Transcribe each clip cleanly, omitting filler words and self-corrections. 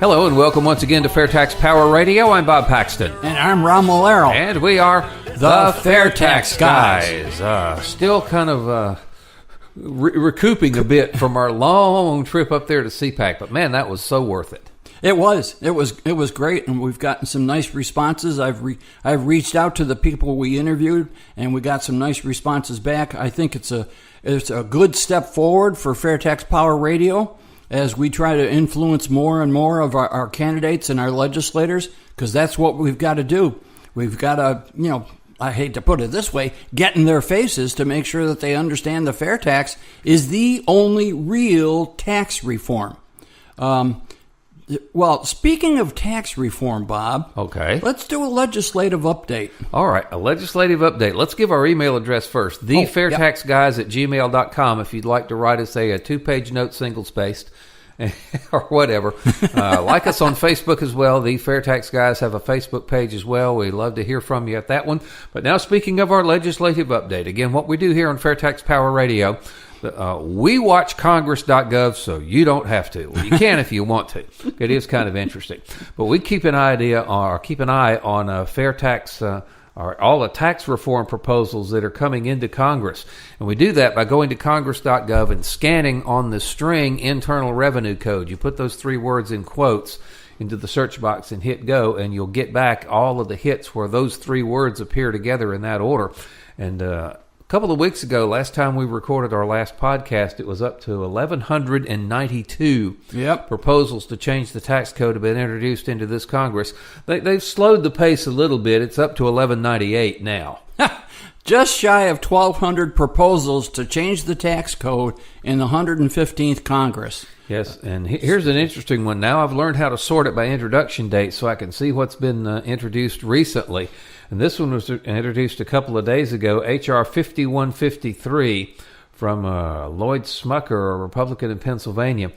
Hello and welcome once again to FAIRtax Power Radio. I'm Bob Paxton. And I'm Ron Molero. And we are the FAIRtax Guys. Still kind of recouping a bit from our long trip up there to CPAC, but man, that was so worth it. It was great, and we've gotten some nice responses. I've reached out to the people we interviewed, and we got some nice responses back. I think it's a good step forward for FAIRtax Power Radio as we try to influence more and more of our candidates and our legislators, because that's what we've got to do. We've got to, I hate to put it this way, get in their faces to make sure that they understand the fair tax is the only real tax reform. Well, speaking of tax reform, Bob, okay, let's do a legislative update. All right, a legislative update. Let's give our email address first, FAIRtaxGuys@gmail.com, if you'd like to write us a 2-page note, single-spaced, or whatever. Like us on Facebook as well. The FAIRtax Guys have a Facebook page as well. We'd love to hear from you at that one. But now, speaking of our legislative update, again, what we do here on FAIRtax Power Radio, we watch Congress.gov, so you don't have to. Well, you can if you want to. It is kind of interesting. But we keep an eye on FAIRtax, all the tax reform proposals that are coming into Congress. And we do that by going to Congress.gov and scanning on the string Internal Revenue Code. You put those 3 words in quotes into the search box and hit go, and you'll get back all of the hits where those 3 words appear together in that order. And a couple of weeks ago, last time we recorded our last podcast, it was up to 1,192 proposals to change the tax code have been introduced into this Congress. They've slowed the pace a little bit. It's up to 1,198 now. Just shy of 1,200 proposals to change the tax code in the 115th Congress. Yes, and here's an interesting one. Now I've learned how to sort it by introduction date so I can see what's been introduced recently. And this one was introduced a couple of days ago, H.R. 5153 from Lloyd Smucker, a Republican in Pennsylvania,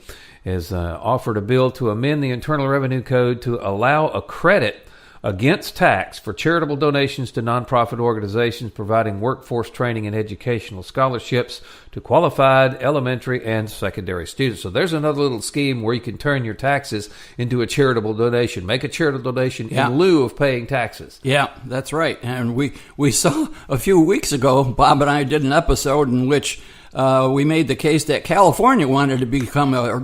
has offered a bill to amend the Internal Revenue Code to allow a credit against tax for charitable donations to nonprofit organizations providing workforce training and educational scholarships to qualified elementary and secondary students. So there's another little scheme where you can turn your taxes into a charitable donation. Make a charitable donation in lieu of paying taxes. Yeah, that's right. And we saw a few weeks ago, Bob and I did an episode in which we made the case that California wanted to become a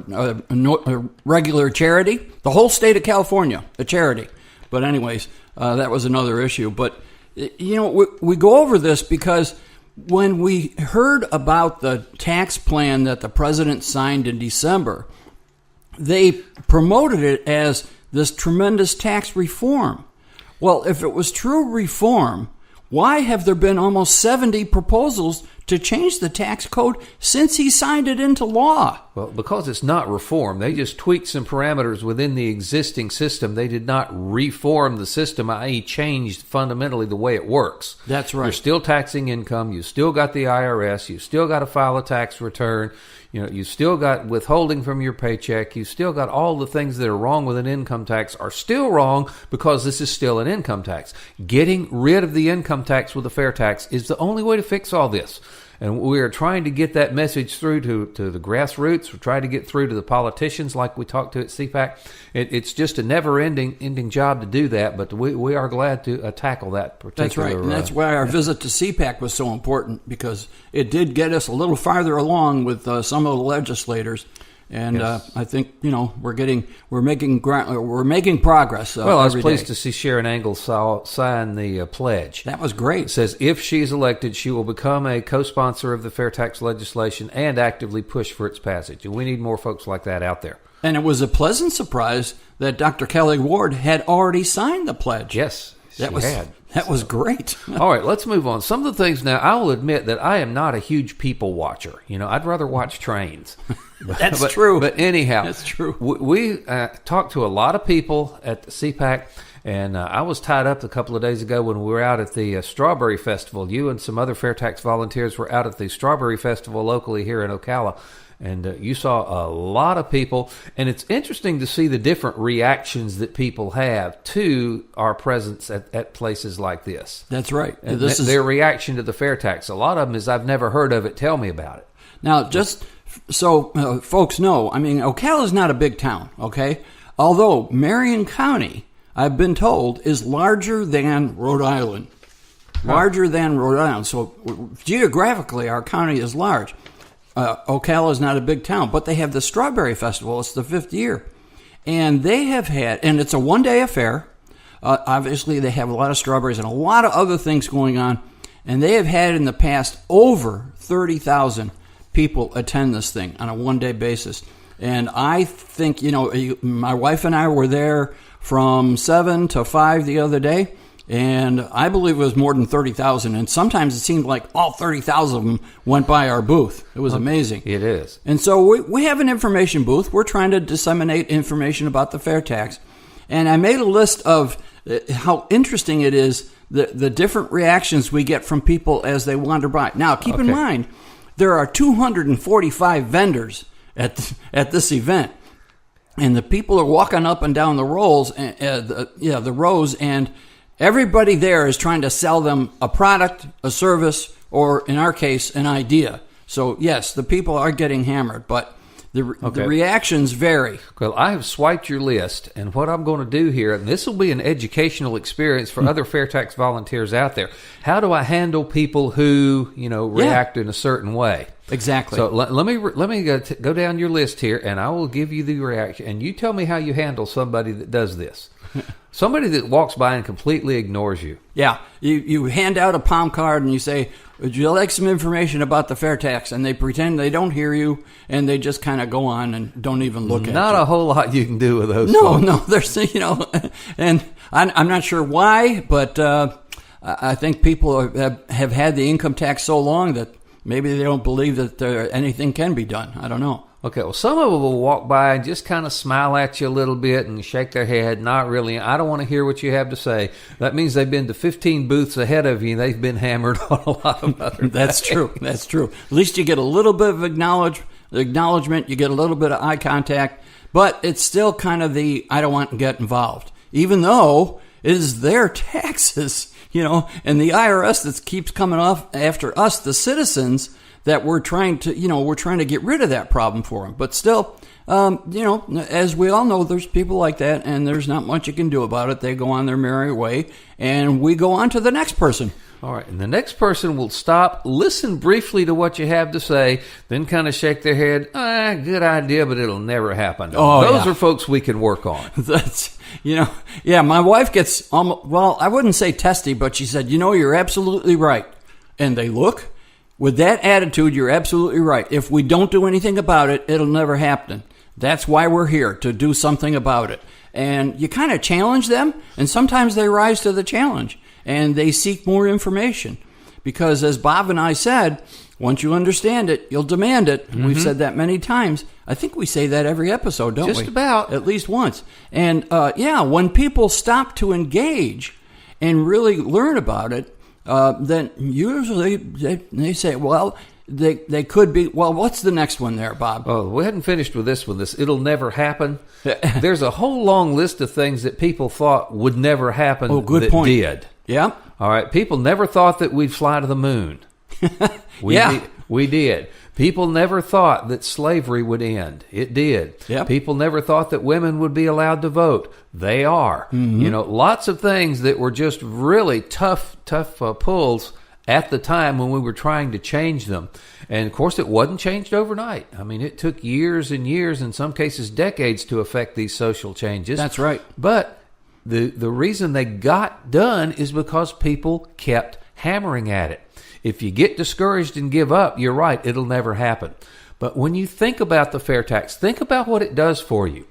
regular charity. The whole state of California, a charity. But anyways, that was another issue. But, we go over this because when we heard about the tax plan that the president signed in December, they promoted it as this tremendous tax reform. Well, if it was true reform, why have there been almost 70 proposals to change the tax code since he signed it into law? Well, because it's not reform. They just tweaked some parameters within the existing system. They did not reform the system, i.e. changed fundamentally the way it works. That's right. You're still taxing income. You still got the IRS. You still got to file a tax return. You still got withholding from your paycheck. You still got all the things that are wrong with an income tax are still wrong because this is still an income tax. Getting rid of the income tax with a fair tax is the only way to fix all this. And we're trying to get that message through to the grassroots. We're trying to get through to the politicians like we talked to at CPAC. It's just a never-ending job to do that, but we are glad to tackle that particular... That's right, and that's why our visit to CPAC was so important, because it did get us a little farther along with some of the legislators. And yes. I think we're making progress. Well, I was pleased to see Sharon Angle sign the pledge. That was great. It says if she's elected, she will become a co-sponsor of the fair tax legislation and actively push for its passage. And we need more folks like that out there. And it was a pleasant surprise that Dr. Kelly Ward had already signed the pledge. Yes, That was great. All right, let's move on. Some of the things now, I will admit that I am not a huge people watcher. I'd rather watch trains. That's true. But anyhow, that's true. We talked to a lot of people at the CPAC, and I was tied up a couple of days ago when we were out at the Strawberry Festival. You and some other FAIRtax volunteers were out at the Strawberry Festival locally here in Ocala. And you saw a lot of people, and it's interesting to see the different reactions that people have to our presence at places like this. That's right. And their reaction to the fair tax. A lot of them is, I've never heard of it, tell me about it. Now, just so folks know, Ocala is not a big town, okay? Although Marion County, I've been told, is larger than Rhode Island. Larger than Rhode Island. So geographically, our county is large. Ocala is not a big town, but they have the Strawberry Festival. It's the 5th year. And they have had, and it's a one-day affair. Obviously, they have a lot of strawberries and a lot of other things going on. And they have had in the past over 30,000 people attend this thing on a one-day basis. And I think, my wife and I were there from 7 to 5 the other day. And I believe it was more than 30,000. And sometimes it seemed like all 30,000 of them went by our booth. It was amazing. It is. And so we have an information booth. We're trying to disseminate information about the fair tax. And I made a list of how interesting it is, the different reactions we get from people as they wander by. Now, keep in mind, there are 245 vendors at this event. And the people are walking up and down the rows, the rows, and everybody there is trying to sell them a product, a service, or in our case, an idea. So yes, the people are getting hammered, but the reactions vary. Well, I have swiped your list, and what I'm going to do here, and this will be an educational experience for other FAIRtax volunteers out there. How do I handle people who, react in a certain way? Exactly. So let me go down your list here, and I will give you the reaction, and you tell me how you handle somebody that does this. Somebody that walks by and completely ignores you. Yeah, you hand out a palm card and you say, would you like some information about the fair tax? And they pretend they don't hear you, and they just kind of go on and don't even look at you. Not a whole lot you can do with those folks. No, there's, and I'm not sure why, but I think people have had the income tax so long that maybe they don't believe that anything can be done. I don't know. Okay, well, some of them will walk by and just kind of smile at you a little bit and shake their head. Not really. I don't want to hear what you have to say. That means they've been to 15 booths ahead of you, and they've been hammered on a lot of other That's true. That's true. At least you get a little bit of acknowledgement. You get a little bit of eye contact. But it's still kind of I don't want to get involved. Even though it is their taxes, and the IRS that keeps coming off after us, the citizens, that we're trying to get rid of that problem for them. But still, as we all know, there's people like that, and there's not much you can do about it. They go on their merry way, and we go on to the next person. All right, and the next person will stop, listen briefly to what you have to say, then kind of shake their head. Good idea, but it'll never happen. Those are folks we can work on. That's, my wife gets, I wouldn't say testy, but she said, you're absolutely right. And they look. With that attitude, you're absolutely right. If we don't do anything about it, it'll never happen. That's why we're here, to do something about it. And you kind of challenge them, and sometimes they rise to the challenge, and they seek more information. Because as Bob and I said, once you understand it, you'll demand it. Mm-hmm. We've said that many times. I think we say that every episode, don't we? Just about. At least once. And, when people stop to engage and really learn about it, then usually they say, they could be, what's the next one there, Bob? Oh, we hadn't finished with this one. It'll never happen. There's a whole long list of things that people thought would never happen that point. Did. Yeah. All right. People never thought that we'd fly to the moon. We did. People never thought that slavery would end. It did. Yep. People never thought that women would be allowed to vote. They are. Mm-hmm. Lots of things that were just really tough pulls at the time when we were trying to change them. And, of course, it wasn't changed overnight. I mean, it took years and years, in some cases decades, to affect these social changes. That's right. But the reason they got done is because people kept hammering at it. If you get discouraged and give up, you're right, it'll never happen. But when you think about the fair tax, think about what it does for you.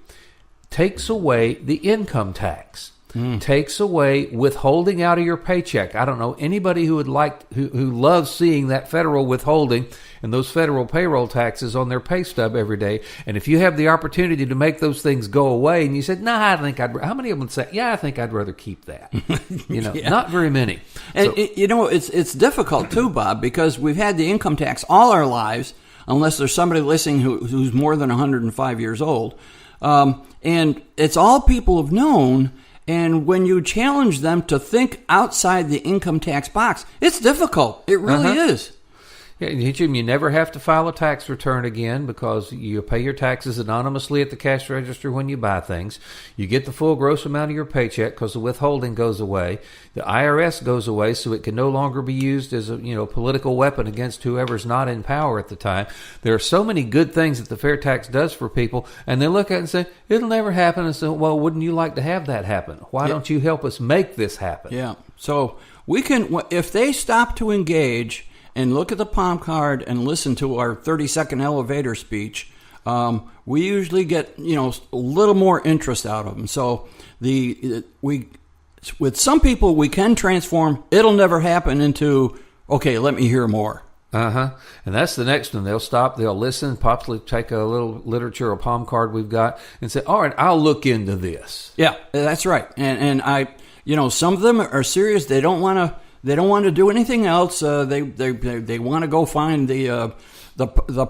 Takes away the income tax. Takes away withholding out of your paycheck. I don't know anybody who loves seeing that federal withholding and those federal payroll taxes on their pay stub every day. And if you have the opportunity to make those things go away, and you said, I think how many of them would say, I think I'd rather keep that? Yeah. Not very many. And it's difficult too, Bob, because we've had the income tax all our lives, unless there's somebody listening who's more than 105 years old. And it's all people have known. And when you challenge them to think outside the income tax box, it's difficult. It really is. Yeah, you teach them you never have to file a tax return again because you pay your taxes anonymously at the cash register when you buy things. You get the full gross amount of your paycheck because the withholding goes away. The IRS goes away, so it can no longer be used as a political weapon against whoever's not in power at the time. There are so many good things that the Fair Tax does for people, and they look at it and say, it'll never happen. And say, well, wouldn't you like to have that happen? Why don't you help us make this happen? Yeah. So we can, if they stop to engage and look at the palm card and listen to our 30-second elevator speech, we usually get a little more interest out of them. So with some people we can transform it'll never happen into, okay, let me hear more. And that's the next one. They'll stop, they'll listen, possibly take a little literature or palm card we've got and say, all right, I'll look into this. Yeah, that's right. And I, some of them are serious. They don't want to do anything else. They want to go find the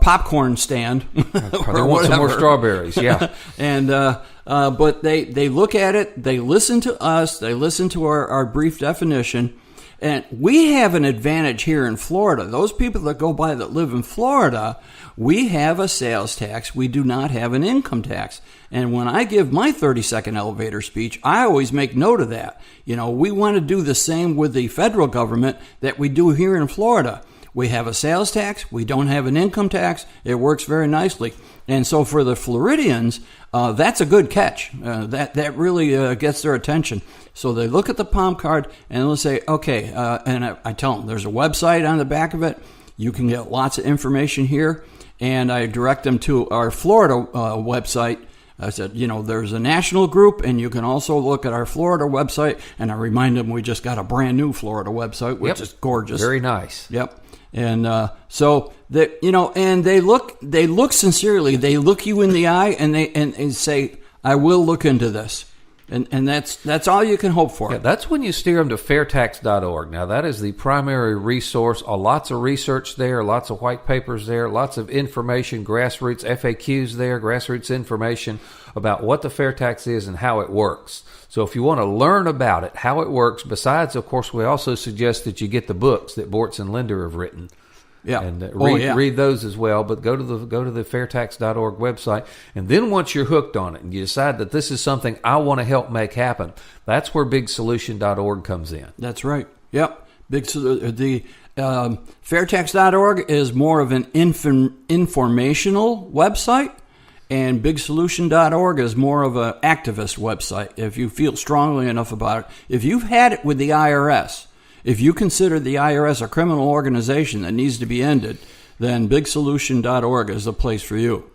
popcorn stand. They want some more strawberries. Yeah. And but they look at it. They listen to us. They listen to our brief definition. And we have an advantage here in Florida. Those people that go by that live in Florida, we have a sales tax. We do not have an income tax. And when I give my 30-second elevator speech, I always make note of that. We want to do the same with the federal government that we do here in Florida. We have a sales tax. We don't have an income tax. It works very nicely. And so for the Floridians, that's a good catch. That really gets their attention. So they look at the palm card and they'll say, okay, and I tell them there's a website on the back of it. You can get lots of information here. And I direct them to our Florida website. I said, there's a national group, and you can also look at our Florida website. And I remind them we just got a brand new Florida website, which is gorgeous. Very nice. Yep. And so that and they look sincerely. They look you in the eye, and they say, "I will look into this." And that's all you can hope for. Yeah, that's when you steer them to FAIRtax.org. Now, that is the primary resource. Lots of research there, lots of white papers there, lots of information, grassroots FAQs there, grassroots information about what the fair tax is and how it works. So if you want to learn about it, how it works, besides, of course, we also suggest that you get the books that Bortz and Linder have written. Yeah. And read those as well. But go to the FAIRtax.org website, and then once you're hooked on it and you decide that this is something I want to help make happen, that's where BigSolution.org comes in. That's right. Yep. The FAIRtax.org is more of an informational website, and BigSolution.org is more of an activist website. If you feel strongly enough about it, if you've had it with the IRS. If you consider the IRS a criminal organization that needs to be ended, then BigSolution.org is the place for you.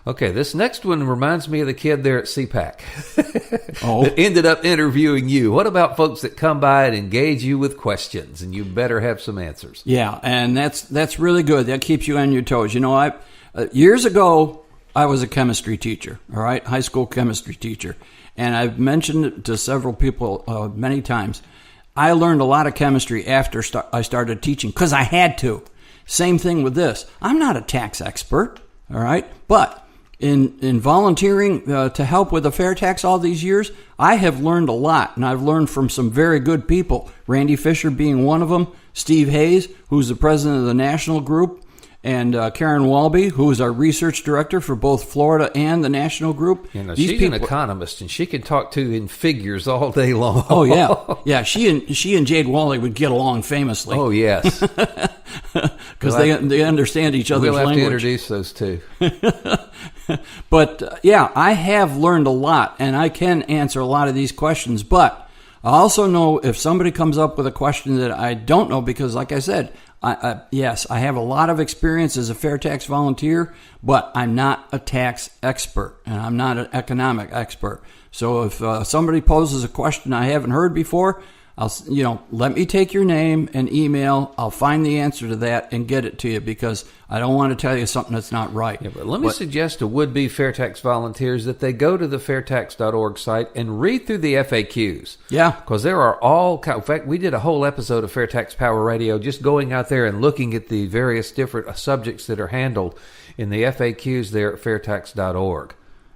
Okay, this next one reminds me of the kid there at CPAC that ended up interviewing you. What about folks that come by and engage you with questions, and you better have some answers? Yeah, and that's really good. That keeps you on your toes. Years ago, I was a chemistry teacher, all right, high school chemistry teacher, and I've mentioned it to several people many times. I learned a lot of chemistry after I started teaching because I had to. Same thing with this. I'm not a tax expert, all right? But in volunteering to help with the fair tax all these years, I have learned a lot, and I've learned from some very good people. Randy Fisher being one of them, Steve Hayes, who's the president of the national group, and Karen Walby, who is our research director for both Florida and the national group. She's an economist, and she can talk to you in figures all day long. Oh, yeah. Yeah, she and Jade Wally would get along famously. Oh, yes. Because they understand each other's language. We'll have to introduce those two. But, I have learned a lot, and I can answer a lot of these questions. But I also know if somebody comes up with a question that I don't know, because, like I said, yes, I have a lot of experience as a fair tax volunteer, but I'm not a tax expert, and I'm not an economic expert. So if somebody poses a question I haven't heard before, let me take your name and email. I'll find the answer to that and get it to you, because I don't want to tell you something that's not right. Yeah, but let me suggest to would-be fair tax volunteers that they go to the FAIRtax.org site and read through the FAQs. Yeah. Because there are in fact, we did a whole episode of FAIRtax Power Radio just going out there and looking at the various different subjects that are handled in the FAQs there at FAIRtax.org.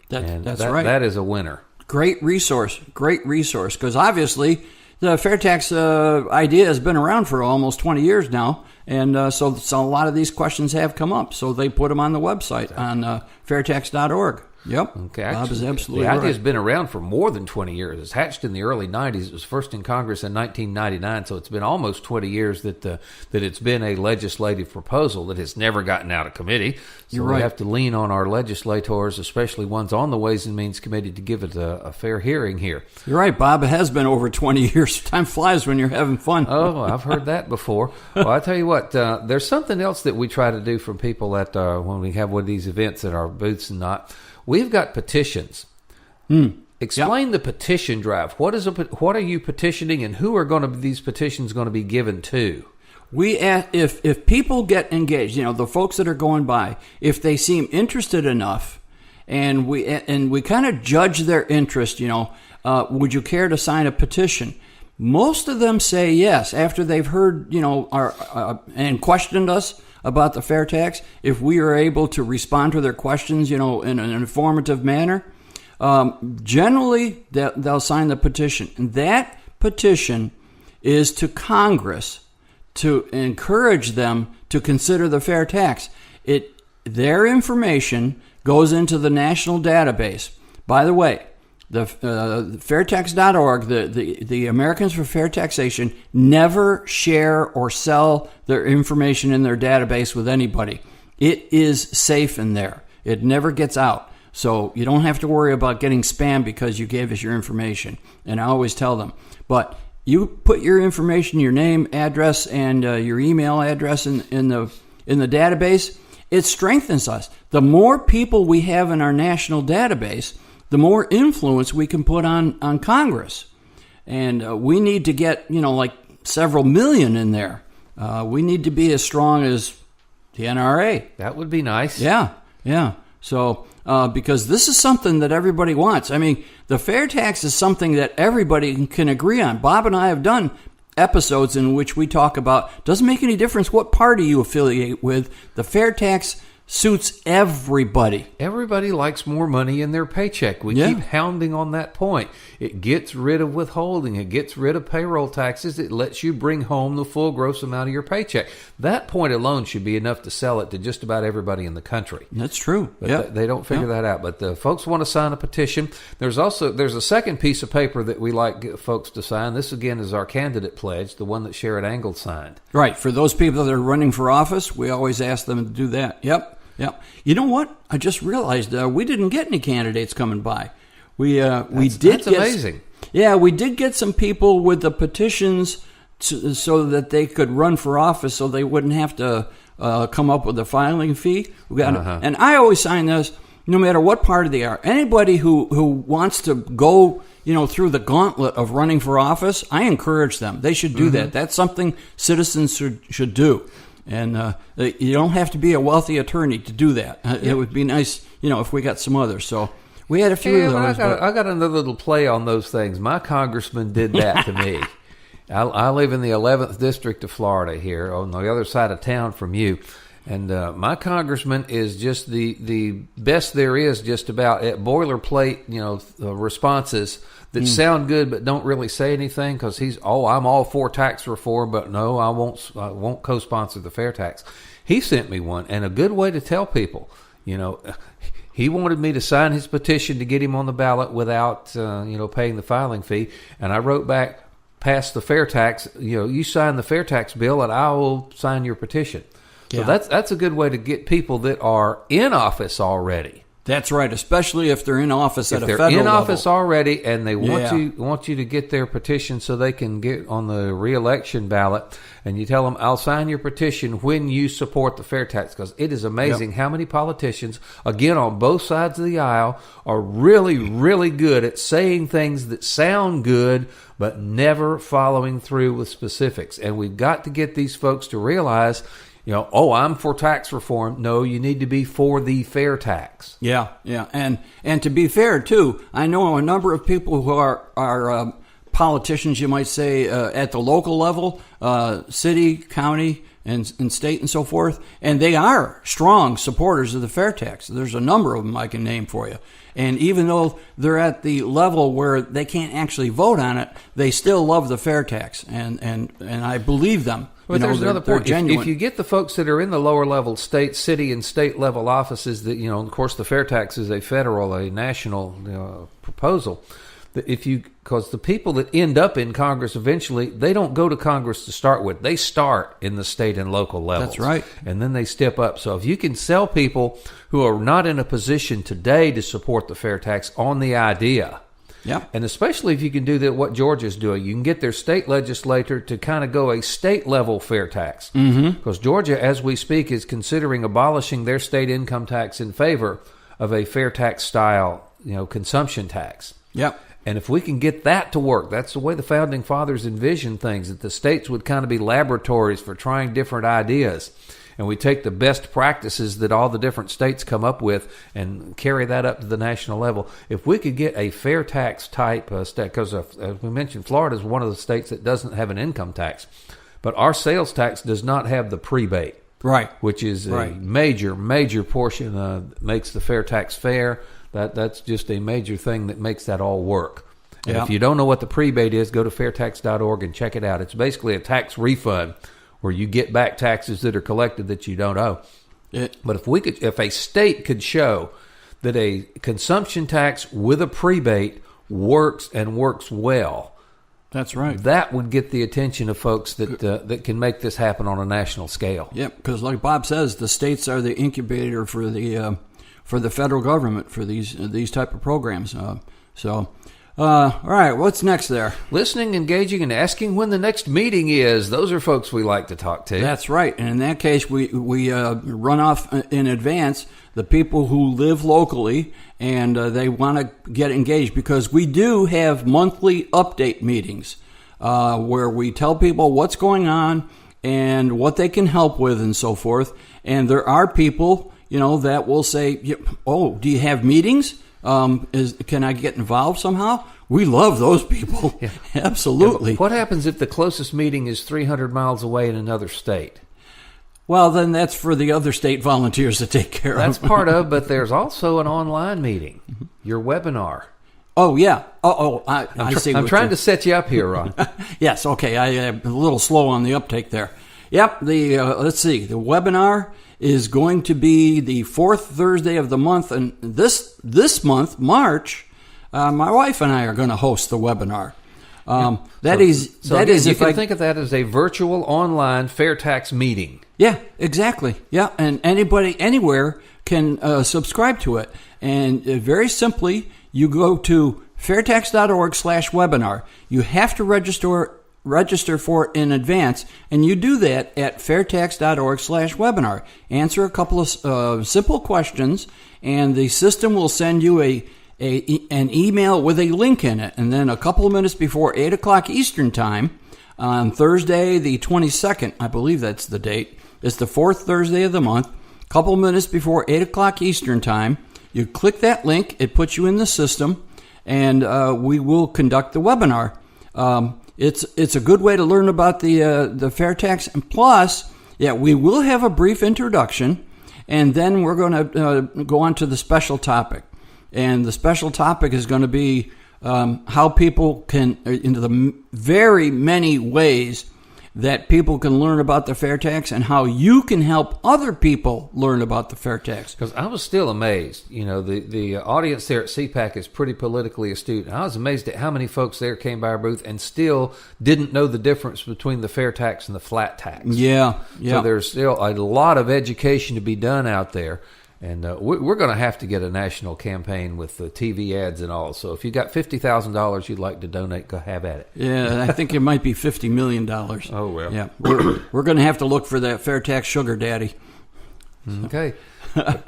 That's right. That is a winner. Great resource, because obviously the FAIRtax idea has been around for almost 20 years now, and so a lot of these questions have come up. So they put them on the website on FAIRtax.org. Yep. Okay. Bob is absolutely the right. idea has been around for more than 20 years. It's hatched in the early 90s. It was first in Congress in 1999, so it's been almost 20 years that it's been a legislative proposal that has never gotten out of committee. So You're right. We have to lean on our legislators, especially ones on the Ways and Means Committee, to give it a fair hearing here. You're right, Bob. It has been over 20 years. Time flies when you're having fun. Oh, I've heard that before. Well, I tell you what, there's something else that we try to do for people at when we have one of these events at our booths and not. We've got petitions. Explain the petition drive. What are you petitioning, and who are these petitions going to be given to? We ask, if people get engaged, the folks that are going by, if they seem interested enough, and we kind of judge their interest, would you care to sign a petition? Most of them say yes after they've heard, and questioned us about the FAIRtax. If we are able to respond to their questions, in an informative manner, generally they'll sign the petition. And that petition is to Congress to encourage them to consider the FAIRtax. Their information goes into the national database. By the way, the FAIRtax.org, the Americans for Fair Taxation, never share or sell their information in their database with anybody. It is safe in there. It never gets out. So you don't have to worry about getting spam because you gave us your information. And I always tell them, but you put your information, your name, address, and your email address in the database, it strengthens us. The more people we have in our national database, the more influence we can put on Congress. And we need to get, like several million in there. We need to be as strong as the NRA. That would be nice. Yeah. So, because this is something that everybody wants. I mean, the FAIRtax is something that everybody can agree on. Bob and I have done episodes in which we talk about, doesn't make any difference what party you affiliate with, the FAIRtax suits everybody. Everybody likes more money in their paycheck. We keep hounding on that point. It gets rid of withholding. It gets rid of payroll taxes. It lets you bring home the full gross amount of your paycheck. That point alone should be enough to sell it to just about everybody in the country. That's true. But they don't figure that out. But the folks want to sign a petition. There's a second piece of paper that we like folks to sign. This, again, is our candidate pledge, the one that Sherrod Angle signed. Right. For those people that are running for office, we always ask them to do that. Yep. You know what? I just realized we didn't get any candidates coming by. That's amazing. Yeah, we did get some people with the petitions so that they could run for office, so they wouldn't have to come up with a filing fee. And I always sign this, no matter what party they are. Anybody who wants to go, through the gauntlet of running for office, I encourage them. They should do that. That's something citizens should do. And you don't have to be a wealthy attorney to do that. It would be nice, if we got some others. So we had a few of those. I got another little play on those things. My congressman did that to me. I live in the 11th District of Florida here, on the other side of town from you. And my congressman is just the best there is, just about at boilerplate, responses that sound good but don't really say anything, because I'm all for tax reform, but no, I won't co-sponsor the FAIRtax. He sent me one, and a good way to tell people, he wanted me to sign his petition to get him on the ballot without paying the filing fee, and I wrote back, pass the FAIRtax, you sign the FAIRtax bill and I will sign your petition. So that's a good way to get people that are in office already. That's right, especially if they're in office at a federal level. If they're in office already and they want you to get their petition so they can get on the re-election ballot, and you tell them, I'll sign your petition when you support the FAIRtax, because it is amazing how many politicians, again, on both sides of the aisle, are really, really good at saying things that sound good but never following through with specifics. And we've got to get these folks to realize, I'm for tax reform. No, you need to be for the FAIRtax. Yeah. And to be fair, too, I know a number of people who are politicians, you might say, at the local level, city, county, and state and so forth, and they are strong supporters of the fair tax. There's a number of them I can name for you. And even though they're at the level where they can't actually vote on it, they still love the fair tax, and I believe them. But there's another point. Genuine. If you get the folks that are in the lower level city and state level offices, that of course, the fair tax is a national proposal. Because the people that end up in Congress eventually, they don't go to Congress to start with. They start in the state and local levels. That's right. And then they step up. So if you can sell people who are not in a position today to support the fair tax on the idea, yeah, and especially if you can do that, what Georgia's doing, you can get their state legislator to kind of go a state level fair tax. Because Georgia, as we speak, is considering abolishing their state income tax in favor of a fair tax style, consumption tax. Yep. And if we can get that to work, that's the way the Founding Fathers envisioned things, that the states would kind of be laboratories for trying different ideas. And we take the best practices that all the different states come up with and carry that up to the national level. If we could get a fair tax type state, because as we mentioned, Florida is one of the states that doesn't have an income tax. But our sales tax does not have the prebate. Right. Which is right. a major portion that makes the fair tax fair. That's just a major thing that makes that all work. And if you don't know what the prebate is, go to fairtax.org and check it out. It's basically a tax refund where you get back taxes that are collected that you don't owe. But if a state could show that a consumption tax with a prebate works and works well, that's right. That would get the attention of folks that can make this happen on a national scale. Yep, because like Bob says, the states are the incubator for the federal government for these type of programs. All right, what's next there? Listening, engaging, and asking when the next meeting is. Those are folks we like to talk to. That's right. And in that case, we run off in advance the people who live locally and they want to get engaged, because we do have monthly update meetings where we tell people what's going on and what they can help with and so forth. And there are people, that will say, oh, do you have meetings? Can I get involved somehow? We love those people. Yeah. Absolutely. Yeah, what happens if the closest meeting is 300 miles away in another state? Well, then that's for the other state volunteers to take care of. That's part of, but there's also an online meeting, your webinar. Oh, yeah. I see. I'm trying to set you up here, Ron. Yes, okay. I am a little slow on the uptake there. Yep, let's see. The webinar is going to be the fourth Thursday of the month, and this month, March, my wife and I are going to host the webinar. That is, you can think of that as a virtual online fair tax meeting. Yeah, exactly. Yeah, and anybody anywhere can subscribe to it. And very simply, you go to fairtax.org/webinar. You have to register for it in advance, and you do that at fairtax.org/webinar. Answer a couple of simple questions, and the system will send you an email with a link in it. And then a couple of minutes before 8 o'clock Eastern Time, on Thursday the 22nd, I believe that's the date, it's the fourth Thursday of the month, a couple of minutes before 8 o'clock Eastern Time, you click that link, it puts you in the system, and we will conduct the webinar. It's a good way to learn about the fair tax, and plus, we will have a brief introduction, and then we're going to go on to the special topic. And the special topic is going to be how people can, into the very many ways that people can learn about the fair tax, and how you can help other people learn about the fair tax. Because I was still amazed. The audience there at CPAC is pretty politically astute. I was amazed at how many folks there came by our booth and still didn't know the difference between the fair tax and the flat tax. Yeah. So there's still a lot of education to be done out there. And we're going to have to get a national campaign with the TV ads and all. So if you got $50,000 you'd like to donate, go have at it. Yeah, I think it might be $50 million. Oh, well. Yeah, we're going to have to look for that fair tax sugar daddy. Okay.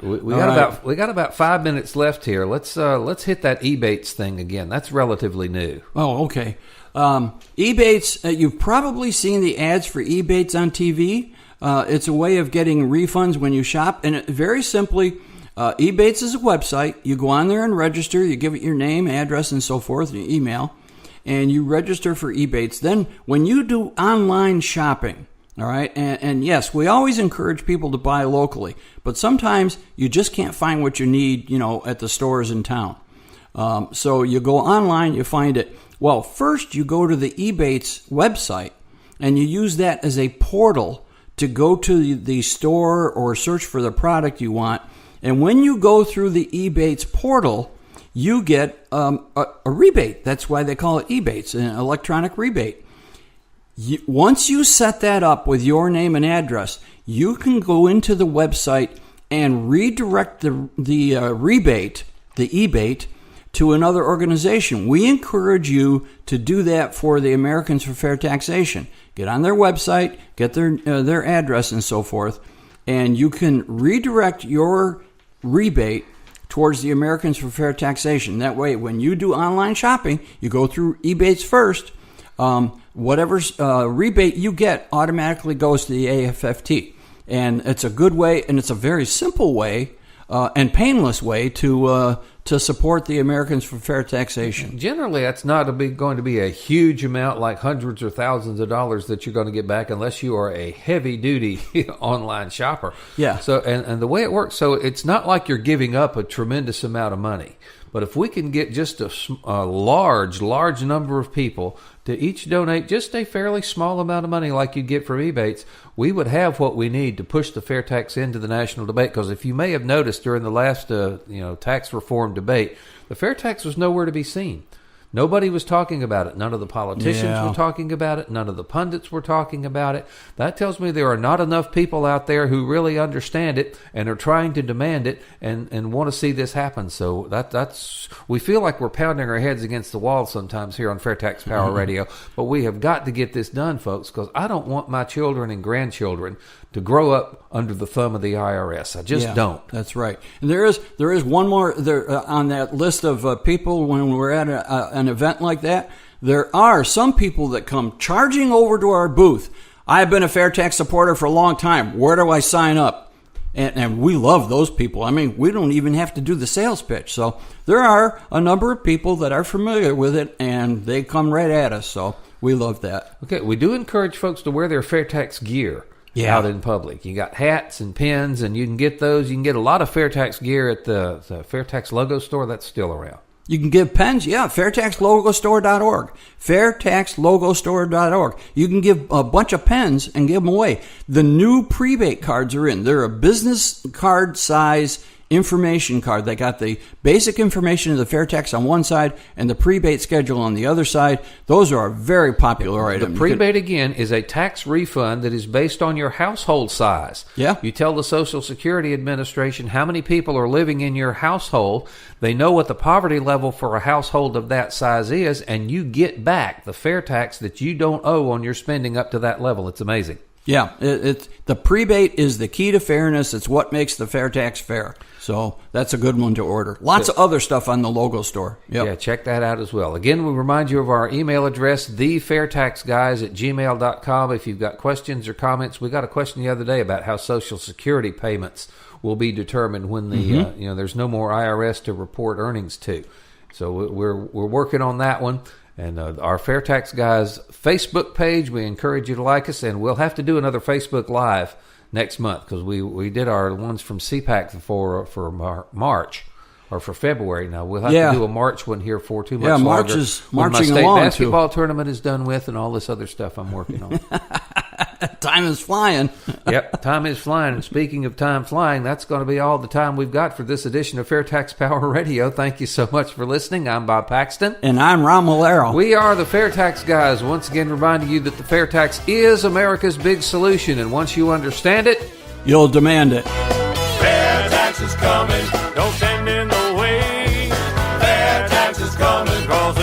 We got about 5 minutes left here. Let's hit that Ebates thing again. That's relatively new. Oh, okay. Ebates, you've probably seen the ads for Ebates on TV. It's a way of getting refunds when you shop, and very simply, Ebates is a website. You go on there and register. You give it your name, address, and so forth, your email, and you register for Ebates. Then, when you do online shopping, All right, and yes, we always encourage people to buy locally, but sometimes you just can't find what you need, at the stores in town. So you go online, you find it. Well, first you go to the Ebates website, and you use that as a portal to go to the store or search for the product you want. And when you go through the Ebates portal, you get a rebate. That's why they call it Ebates, an electronic rebate. Once you set that up with your name and address, you can go into the website and redirect the rebate, the Ebate, to another organization. We encourage you to do that for the Americans for Fair Taxation. Get on their website, get their address and so forth, and you can redirect your rebate towards the Americans for Fair Taxation. That way, when you do online shopping, you go through Ebates first. Whatever rebate you get automatically goes to the AFFT. And it's a good way, and it's a very simple way and painless way to support the Americans for Fair Taxation. Generally, that's not going to be a huge amount, like hundreds or thousands of dollars that you're going to get back, unless you are a heavy-duty online shopper. Yeah. So, and the way it works, so it's not like you're giving up a tremendous amount of money. But if we can get just a large number of people to each donate just a fairly small amount of money like you'd get from Ebates, we would have what we need to push the fair tax into the national debate. Because if you may have noticed during the last tax reform debate, the fair tax was nowhere to be seen. Nobody was talking about it. None of the politicians were talking about it. None of the pundits were talking about it. That tells me there are not enough people out there who really understand it and are trying to demand it and want to see this happen. So that's we feel like we're pounding our heads against the wall sometimes here on FAIRtax Power Radio, but we have got to get this done, folks, because I don't want my children and grandchildren to grow up under the thumb of the IRS. I just don't. That's right. And there is one more there on that list of people when we're at an event like that. There are some people that come charging over to our booth. I've been a FAIRtax supporter for a long time. Where do I sign up? And we love those people. I mean, we don't even have to do the sales pitch. So there are a number of people that are familiar with it, and they come right at us. So we love that. Okay, we do encourage folks to wear their FAIRtax gear out in public. You got hats and pins, and you can get those. You can get a lot of FAIRtax gear at the FAIRtax logo store. That's still around. You can give pens, FAIRtaxlogostore.org. FAIRtaxlogostore.org. You can give a bunch of pens and give them away. The new prebate cards are in. They're a business card size information card. They got the basic information of the fair tax on one side and the prebate schedule on the other side. Those are a very popular item. The prebate, again, is a tax refund that is based on your household size. Yeah. You tell the Social Security Administration how many people are living in your household. They know what the poverty level for a household of that size is, and you get back the fair tax that you don't owe on your spending up to that level. It's amazing. Yeah, the prebate is the key to fairness. It's what makes the fair tax fair. So that's a good one to order. Lots of other stuff on the logo store. Yep. Yeah, check that out as well. Again, we remind you of our email address, thefairtaxguys@gmail.com. If you've got questions or comments, we got a question the other day about how Social Security payments will be determined when the there's no more IRS to report earnings to. So we're working on that one. And our FAIRtax Guys Facebook page, we encourage you to like us, and we'll have to do another Facebook Live next month because we did our ones from CPAC for March or for February. Now we'll have to do a March one here for 2 months longer. March is marching my state along basketball tournament is done with, and all this other stuff I'm working on. Time is flying. Yep, time is flying. And speaking of time flying, that's going to be all the time we've got for this edition of FAIRtax Power Radio. Thank you so much for listening. I'm Bob Paxton. And I'm Ron Malero. We are the FAIRtax Guys, once again reminding you that the fair tax is America's big solution, and once you understand it, you'll demand it. Fair tax is coming, don't stand in the way. Fair tax is coming, 'cause